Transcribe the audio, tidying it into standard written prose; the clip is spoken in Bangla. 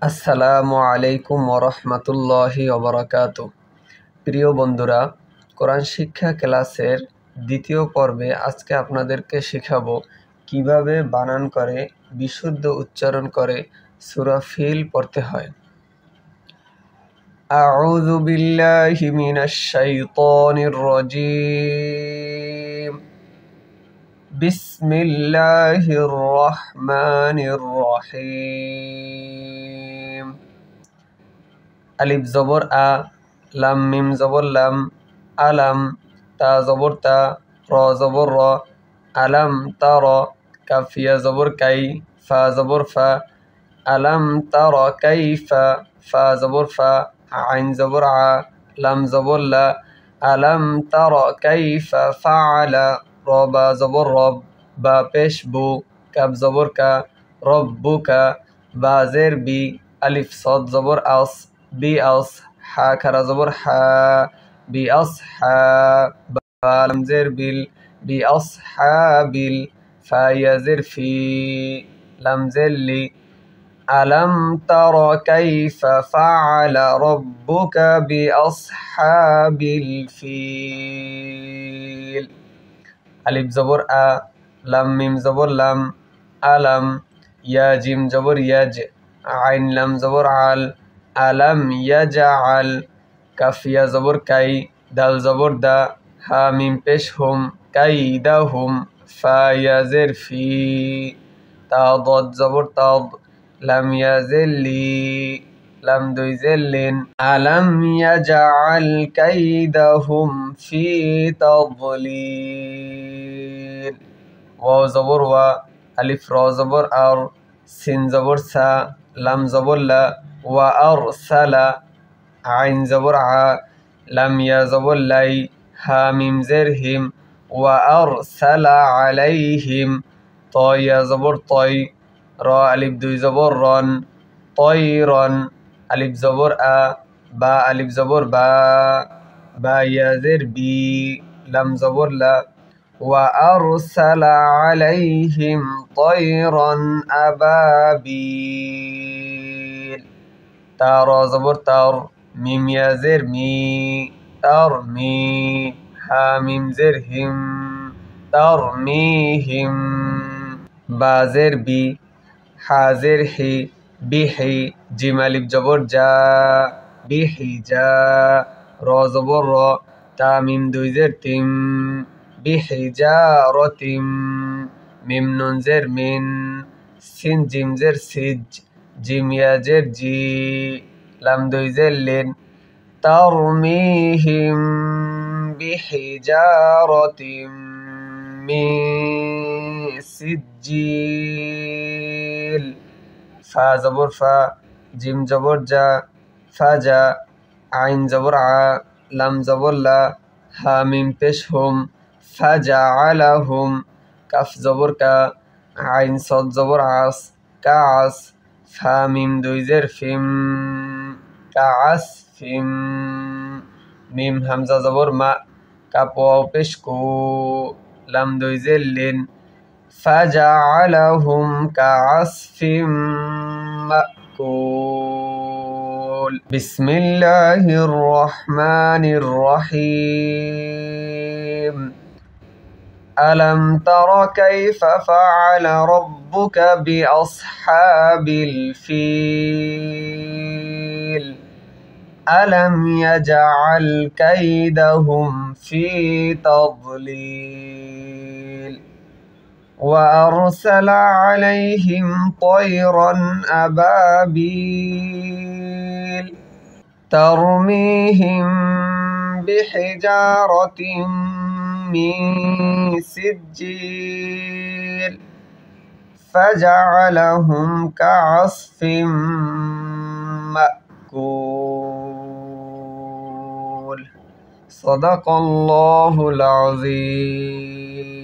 আসসালামু আলাইকুম ওরহমতুল্লাহি ওবরাকাতু। প্রিয় বন্ধুরা, কোরআন শিক্ষা ক্লাসের দ্বিতীয় পর্বে আজকে আপনাদেরকে শেখাবো কিভাবে বানান করে বিশুদ্ধ উচ্চারণ করে সূরা ফিল পড়তে হয়। আউযু বিল্লাহি মিনাশ শাইতানির রাজীম। বিসমিল্লাহির রহমানির রহিম। আলিফ জবর আ, লাম মিম জবর লাম, আলাম, তা জবর তা, র জবর র, আলাম তার, কাফিয়া জবর কাই, ফা জবর ফা, আলাম তার কাইফা, ফা জবর ফা, আইন জবর আ, লাম জবর লা, আলাম তার কাইফা ফাআলা, র বা জবর রব, বা পেশ বু, কাব জবর কা, রব্বুকা, বা জের বি, আলিফ সদ জবর আস, বি আস, হা খারা জবর হা, বি আস হা, বা লাম জের বিল, বি আস হা বিল, ফা ইয়া জের ফি, লাম জের লি, আলম তার কাইফা ফাআলা রব্বুকা বি আসহাবিল ফিল। আলিফ জবর আ, লাম মিম জবর লাম, আলাম, ইয়া জিম জবর ইয়াজ, আইন লাম জবর আল, আলাম ইয়াজআল, কাফিয়া জবর কাই, দাল জবর দা, হা মিম পেশ হুম, কাইদাহুম, ফা ইয়া জের ফি, তা দদ জবর তাদ, লাম ইয়া জের লি, লাম দুই জের লিন, আলাম ইয়াজআল কাইদাহুম ফি তাদলিল। ওয়াও জবর ওয়া, আলিফ র জবর আর, সিন জবর সা, লাম জবর লা, ওয়া আর সালা, আইন জবর আ, লাম ইয়া জবর লাই, হা মিম জের হিম, ওয়া আর সালা আলাইহিম, ত ইয়া জবর তয়, র আলিফ দুই জবর রন, তয়রন, আলিফ জবর আ, বা আলিফ জবর বা, বা ইয়া জের বি, লাম জবর লা, وأرسل عليهم طيرا أبابيل، تار زبر تار، ميم يا زر مي، ترمي، حاميم زر هم، ترميهم، با زر بي، حازر حي، بحي، جيم ألف جبر جا، بحجا، را زبر را، تاميم دوي زر تم، বিহিজারতিম, মিম নুন জের মিন, সিন জিম জের সিজ, জিম ইয়া জের জি, লাম দুই জের লিন, তারমিহিম বিহিজারতিম মিন সিজ্জিল, ফা জবর ফা, জিম জবর জা, ফাজা, আইন জবর আ, লাম জবর লা, হা মিম পেশ হুম, ফাজআলাহুম, কাফ জবর কা, আইন সদ জবর আস, কাআস, ফা মিম দুই জের ফিম, কাআস ফিম, মিম হামজা জবর মা, কাপ ওয়াও পেশ কু, লাম দুই জের লিন, ফাজআলাহুম কাআসফিম মাকুল। বিসমিল্লাহির রহমানির রহিম। ألم تر كيف فعل ربك بأصحاب الفيل ألم يجعل كيدهم في تضليل وأرسل عليهم طيرا أبابيل ترميهم بحجارة من سجيل فجعلهم كعصف مأكول। صدق الله العظيم।